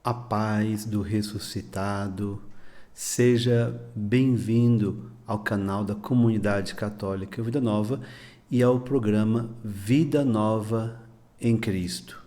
A paz do ressuscitado, seja bem-vindo ao canal da Comunidade Católica Vida Nova e ao programa Vida Nova em Cristo.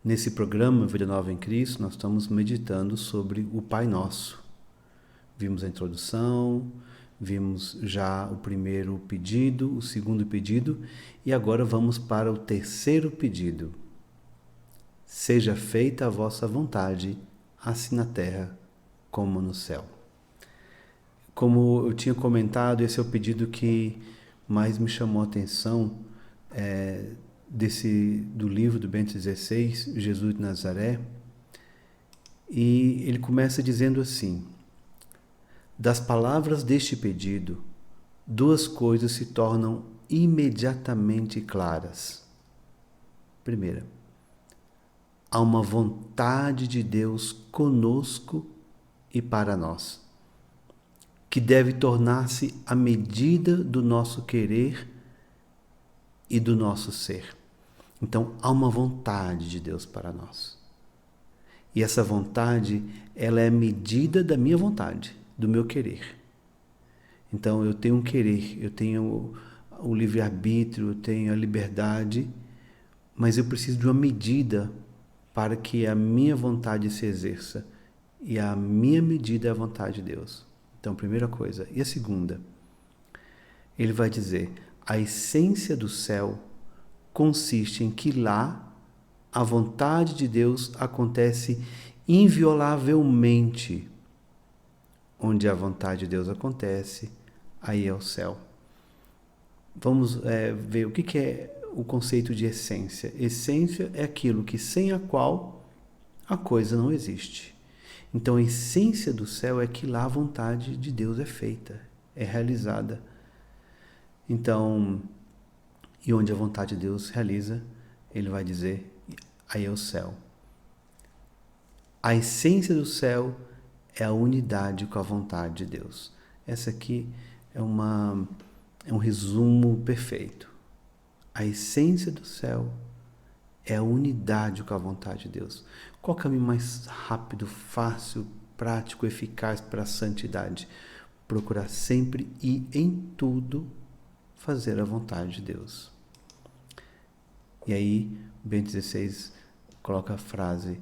Nesse programa Vida Nova em Cristo, nós estamos meditando sobre o Pai Nosso. Vimos a introdução, vimos já o primeiro pedido, o segundo pedido, e agora vamos para o terceiro pedido. Seja feita a vossa vontade, assim na terra como no céu. Como eu tinha comentado, esse é o pedido que mais me chamou a atenção do livro do Bento XVI, Jesus de Nazaré, e ele começa dizendo assim: das palavras deste pedido, duas coisas se tornam imediatamente claras. Primeira, há uma vontade de Deus conosco e para nós, que deve tornar-se a medida do nosso querer e do nosso ser. Então, há uma vontade de Deus para nós. E essa vontade, ela é a medida da minha vontade, do meu querer. Então, eu tenho um querer, eu tenho o livre-arbítrio, eu tenho a liberdade, mas eu preciso de uma medida para que a minha vontade se exerça. E a minha medida é a vontade de Deus. Então, primeira coisa. E a segunda? Ele vai dizer, a essência do céu consiste em que lá a vontade de Deus acontece inviolavelmente. Onde a vontade de Deus acontece, aí é o céu. Vamos ver o que é o conceito de essência. Essência é aquilo que sem a qual a coisa não existe. Então a essência do céu é que lá a vontade de Deus é feita, é realizada. Então, e onde a vontade de Deus realiza, ele vai dizer, aí é o céu. A essência do céu é a unidade com a vontade de Deus. Essa aqui é um resumo perfeito. A essência do céu é a unidade com a vontade de Deus. Qual é o caminho mais rápido, fácil, prático, eficaz para a santidade? Procurar sempre e em tudo fazer a vontade de Deus. E aí, Bento XVI coloca a frase,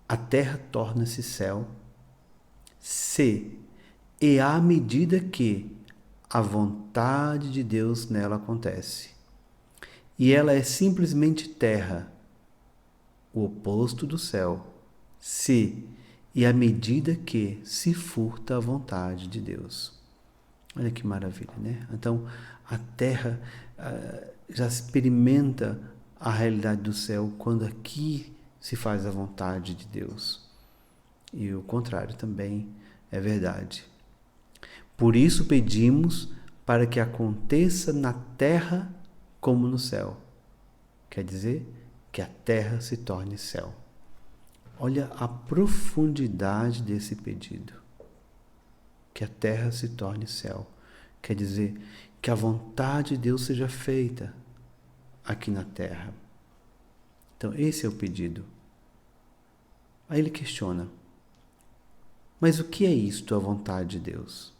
a terra torna-se céu se e à medida que a vontade de Deus nela acontece. E ela é simplesmente terra, o oposto do céu, se e à medida que se furta a vontade de Deus. Olha que maravilha, né? Então, a terra já experimenta a realidade do céu quando aqui se faz a vontade de Deus. E o contrário também é verdade. Por isso pedimos para que aconteça na terra como no céu. Quer dizer, que a terra se torne céu. Olha a profundidade desse pedido. Que a terra se torne céu. Quer dizer, que a vontade de Deus seja feita aqui na terra. Então, esse é o pedido. Aí ele questiona, mas o que é isto, a vontade de Deus?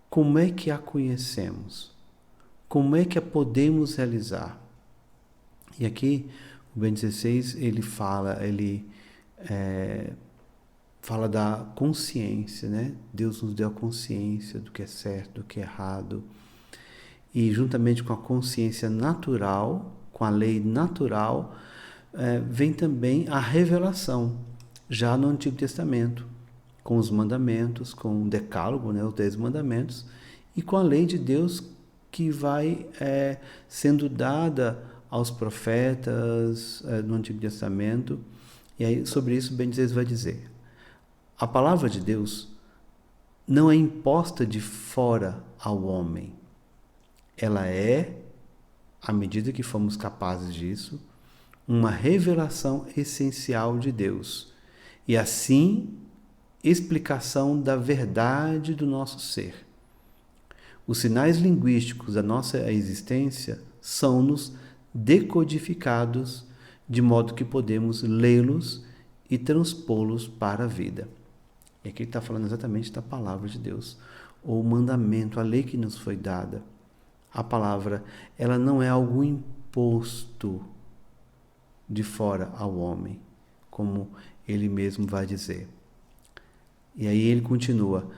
Como é que a conhecemos? Como é que a podemos realizar? E aqui, o Bento XVI, ele fala da consciência, né? Deus nos deu a consciência do que é certo, do que é errado. E juntamente com a consciência natural, com a lei natural, vem também a revelação, já no Antigo Testamento, com os mandamentos, com o decálogo, né, os 10 mandamentos, e com a lei de Deus que vai sendo dada aos profetas no Antigo Testamento. E aí, sobre isso, Ben XVI vai dizer, a palavra de Deus não é imposta de fora ao homem, ela é, à medida que fomos capazes disso, uma revelação essencial de Deus. E assim, explicação da verdade do nosso ser. Os sinais linguísticos da nossa existência são-nos decodificados de modo que podemos lê-los e transpô-los para a vida. E aqui ele está falando exatamente da palavra de Deus, ou o mandamento, a lei que nos foi dada. A palavra, ela não é algo imposto de fora ao homem, como ele mesmo vai dizer. E aí ele continua: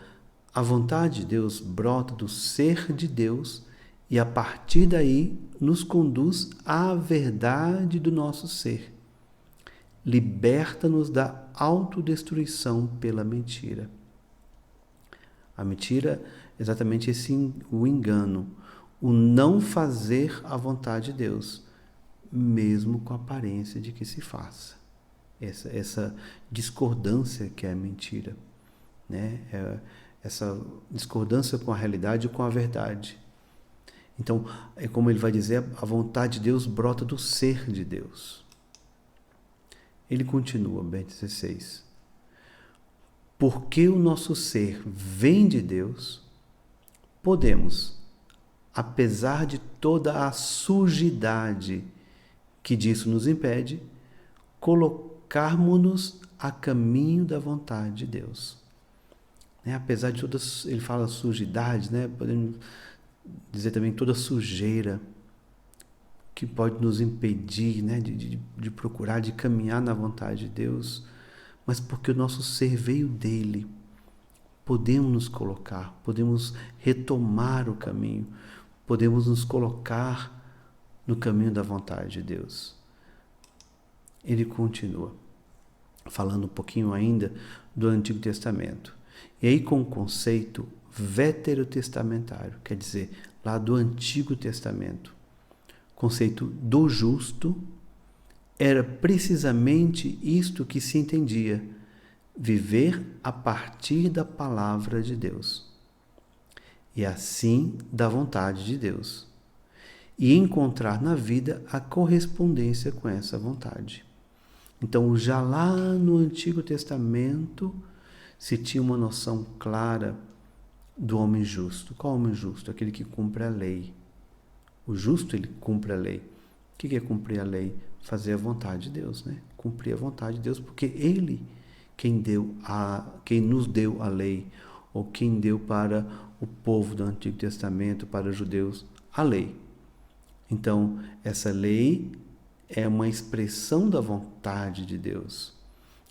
a vontade de Deus brota do ser de Deus e a partir daí nos conduz à verdade do nosso ser. Liberta-nos da autodestruição pela mentira. A mentira é exatamente o engano, o não fazer a vontade de Deus, mesmo com a aparência de que se faça. Essa discordância que é a mentira, né? Essa discordância com a realidade e com a verdade. Então, é como ele vai dizer, a vontade de Deus brota do ser de Deus. Ele continua, bem 16. Porque o nosso ser vem de Deus, podemos, apesar de toda a sujidade que disso nos impede, colocarmos-nos a caminho da vontade de Deus. Apesar de todas, ele fala sujidade, podemos dizer também toda sujeira que pode nos impedir, de procurar, de caminhar na vontade de Deus, mas porque o nosso ser veio dele, podemos nos colocar, podemos retomar o caminho, podemos nos colocar no caminho da vontade de Deus. Ele continua, falando um pouquinho ainda do Antigo Testamento. E aí com o conceito veterotestamentário, quer dizer, lá do Antigo Testamento, conceito do justo, era precisamente isto que se entendia, viver a partir da palavra de Deus, e assim da vontade de Deus, e encontrar na vida a correspondência com essa vontade. Então, já lá no Antigo Testamento, se tinha uma noção clara do homem justo. Qual homem justo? Aquele que cumpre a lei. O justo, ele cumpre a lei. O que é cumprir a lei? Fazer a vontade de Deus, Cumprir a vontade de Deus, porque ele quem nos deu a lei, ou quem deu para o povo do Antigo Testamento, para os judeus, a lei. Então, essa lei é uma expressão da vontade de Deus.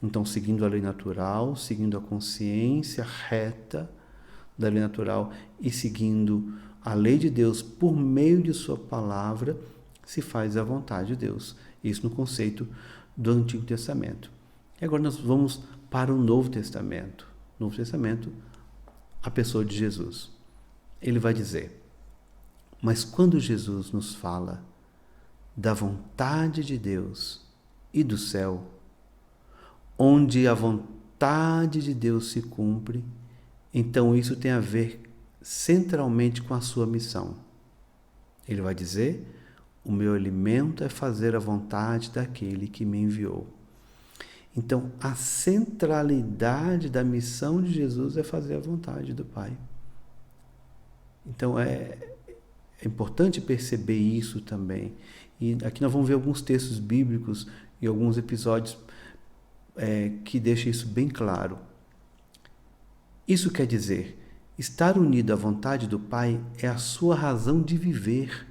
Então, seguindo a lei natural, seguindo a consciência reta da lei natural e seguindo a lei de Deus por meio de sua palavra, se faz a vontade de Deus. Isso no conceito do Antigo Testamento. E agora nós vamos para o Novo Testamento. No Novo Testamento, a pessoa de Jesus. Ele vai dizer: mas quando Jesus nos fala da vontade de Deus e do céu, onde a vontade de Deus se cumpre, então isso tem a ver centralmente com a sua missão. Ele vai dizer: o meu alimento é fazer a vontade daquele que me enviou. Então, a centralidade da missão de Jesus é fazer a vontade do Pai. Então, é importante perceber isso também. E aqui nós vamos ver alguns textos bíblicos e alguns episódios que deixam isso bem claro. Isso quer dizer, estar unido à vontade do Pai é a sua razão de viver.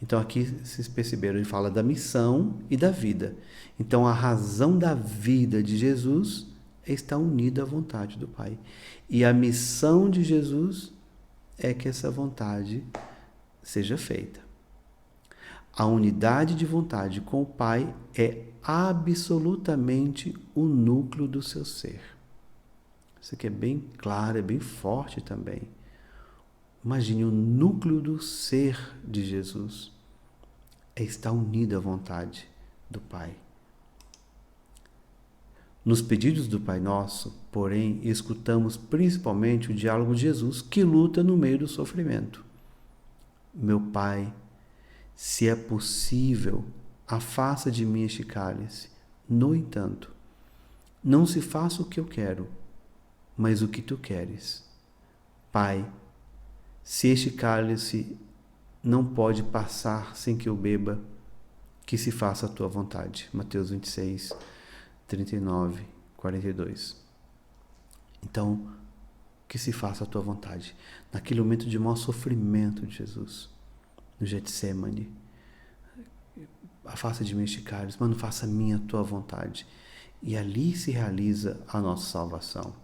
Então aqui, vocês perceberam, ele fala da missão e da vida. Então a razão da vida de Jesus é estar unido à vontade do Pai. E a missão de Jesus é que essa vontade seja feita. A unidade de vontade com o Pai é absolutamente o núcleo do seu ser. Isso aqui é bem claro, é bem forte também. Imagine o núcleo do ser de Jesus é estar unido à vontade do Pai. Nos pedidos do Pai Nosso, porém, escutamos principalmente o diálogo de Jesus que luta no meio do sofrimento. Meu Pai, se é possível, afasta de mim este cálice. No entanto, não se faça o que eu quero, mas o que tu queres. Pai, se este cálice não pode passar sem que eu beba, que se faça a tua vontade. Mateus 26, 39, 42. Então, que se faça a tua vontade. Naquele momento de maior sofrimento de Jesus, no Getsemane, afasta de mim este cálice, mas não faça a minha, a tua vontade. E ali se realiza a nossa salvação.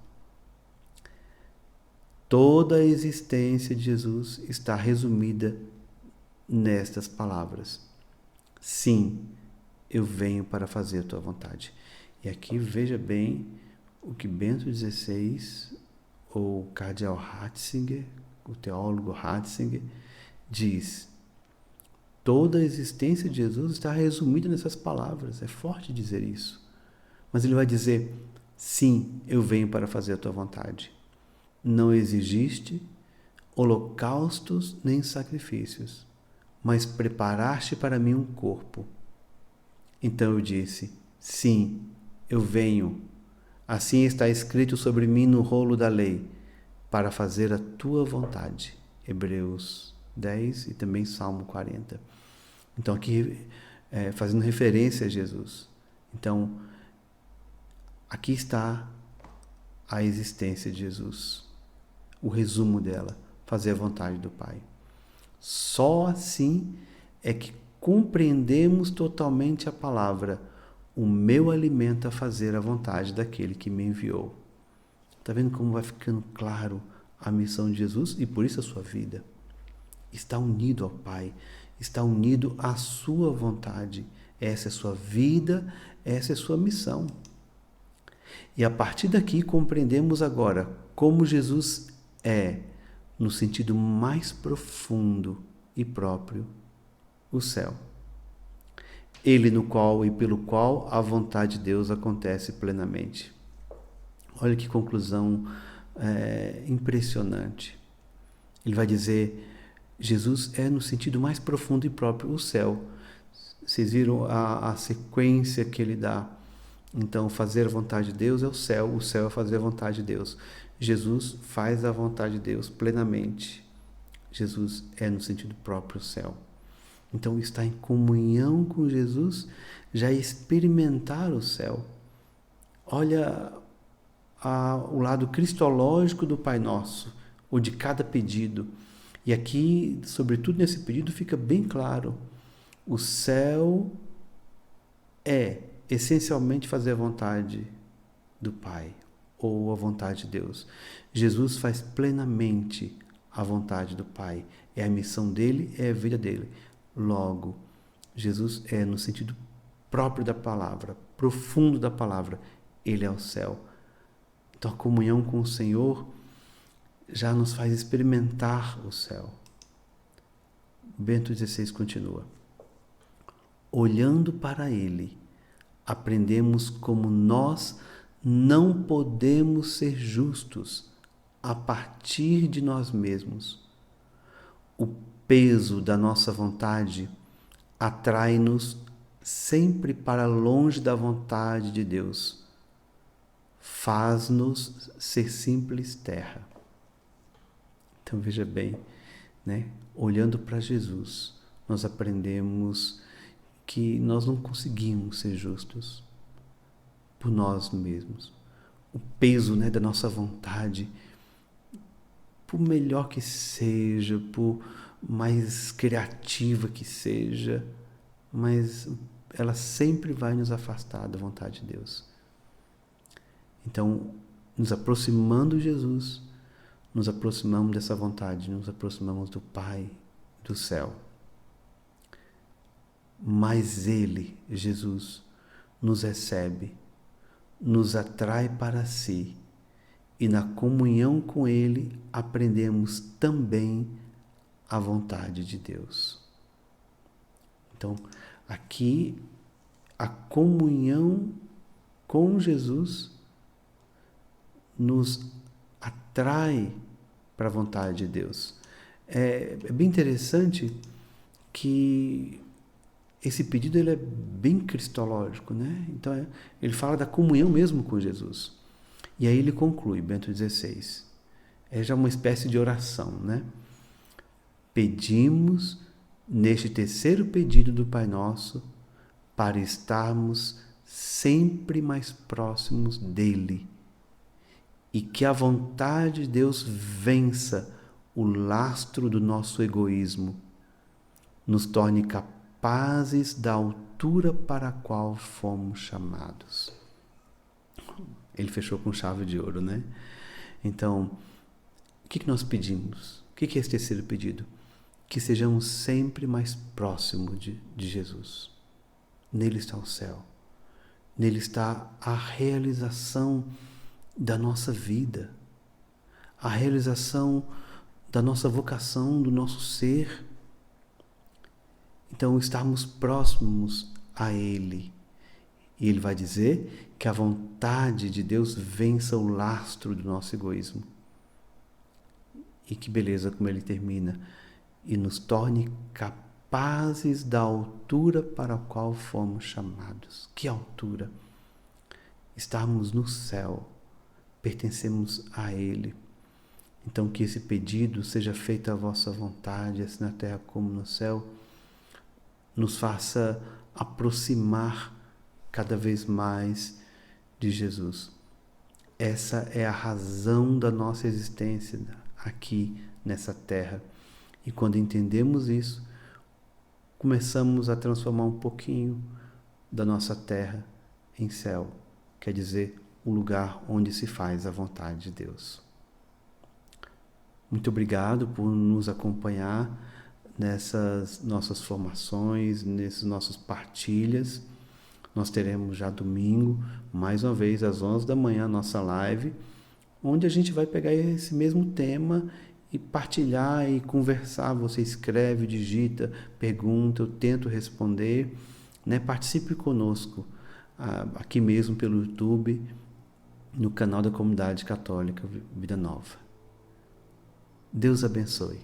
Toda a existência de Jesus está resumida nestas palavras. Sim, eu venho para fazer a tua vontade. E aqui veja bem o que Bento XVI, ou Cardeal Ratzinger, o teólogo Ratzinger, diz. Toda a existência de Jesus está resumida nessas palavras. É forte dizer isso. Mas ele vai dizer, sim, eu venho para fazer a tua vontade. Não exigiste holocaustos nem sacrifícios, mas preparaste para mim um corpo. Então eu disse, sim, eu venho. Assim está escrito sobre mim no rolo da lei, para fazer a tua vontade. Hebreus 10 e também Salmo 40. Então aqui, fazendo referência a Jesus. Então, aqui está a existência de Jesus. O resumo dela, fazer a vontade do Pai. Só assim é que compreendemos totalmente a palavra: o meu alimento é fazer a vontade daquele que me enviou. Está vendo como vai ficando claro a missão de Jesus? E por isso a sua vida está unido ao Pai, está unido à sua vontade. Essa é a sua vida, essa é a sua missão. E a partir daqui compreendemos agora como Jesus é, no sentido mais profundo e próprio, o céu. Ele no qual e pelo qual a vontade de Deus acontece plenamente. Olha que conclusão impressionante. Ele vai dizer, Jesus é no sentido mais profundo e próprio o céu. Vocês viram a sequência que ele dá. Então, fazer a vontade de Deus é o céu é fazer a vontade de Deus. Jesus faz a vontade de Deus plenamente. Jesus é no sentido próprio o céu. Então, estar em comunhão com Jesus já é experimentar o céu. Olha o lado cristológico do Pai Nosso, ou de cada pedido. E aqui, sobretudo nesse pedido, fica bem claro. O céu é essencialmente fazer a vontade do Pai, ou a vontade de Deus. Jesus faz plenamente a vontade do Pai. É a missão dele, é a vida dele. Logo, Jesus é no sentido próprio da palavra, profundo da palavra. Ele é o céu. Então, a comunhão com o Senhor já nos faz experimentar o céu. Bento XVI continua. Olhando para Ele, aprendemos como nós não podemos ser justos a partir de nós mesmos. O peso da nossa vontade atrai-nos sempre para longe da vontade de Deus. Faz-nos ser simples terra. Então veja bem, né? Olhando para Jesus, nós aprendemos que nós não conseguimos ser justos por nós mesmos. O peso, né, da nossa vontade, por melhor que seja, por mais criativa que seja, mas ela sempre vai nos afastar da vontade de Deus. Então, nos aproximando de Jesus, nos aproximamos dessa vontade, nos aproximamos do Pai, do céu. Mas Ele, Jesus, nos recebe, nos atrai para si, e na comunhão com Ele aprendemos também a vontade de Deus. Então, aqui, a comunhão com Jesus nos atrai para a vontade de Deus. É bem interessante que esse pedido ele é bem cristológico, né? Então ele fala da comunhão mesmo com Jesus. E aí ele conclui, Bento XVI. É já uma espécie de oração, né? Pedimos neste terceiro pedido do Pai Nosso para estarmos sempre mais próximos dele e que a vontade de Deus vença o lastro do nosso egoísmo, nos torne capazes da altura para a qual fomos chamados. Ele fechou com chave de ouro, né? Então, o que nós pedimos? O que é esse terceiro pedido? Que sejamos sempre mais próximos de Jesus. Nele está o céu. Nele está a realização da nossa vida, a realização da nossa vocação, do nosso ser. Então, estarmos próximos a Ele. E Ele vai dizer que a vontade de Deus vença o lastro do nosso egoísmo. E que beleza como Ele termina. E nos torne capazes da altura para a qual fomos chamados. Que altura? Estarmos no céu. Pertencemos a Ele. Então que esse pedido seja feito à vossa vontade, assim na terra como no céu, nos faça aproximar cada vez mais de Jesus. Essa é a razão da nossa existência aqui nessa terra. E quando entendemos isso, começamos a transformar um pouquinho da nossa terra em céu, quer dizer, o lugar onde se faz a vontade de Deus. Muito obrigado por nos acompanhar nessas nossas formações, nesses nossos partilhas. Nós teremos já domingo, mais uma vez, às 11 da manhã, a nossa live, onde a gente vai pegar esse mesmo tema e partilhar e conversar. Você escreve, digita, pergunta, eu tento responder, né? Participe conosco, aqui mesmo pelo YouTube, no canal da Comunidade Católica Vida Nova. Deus abençoe.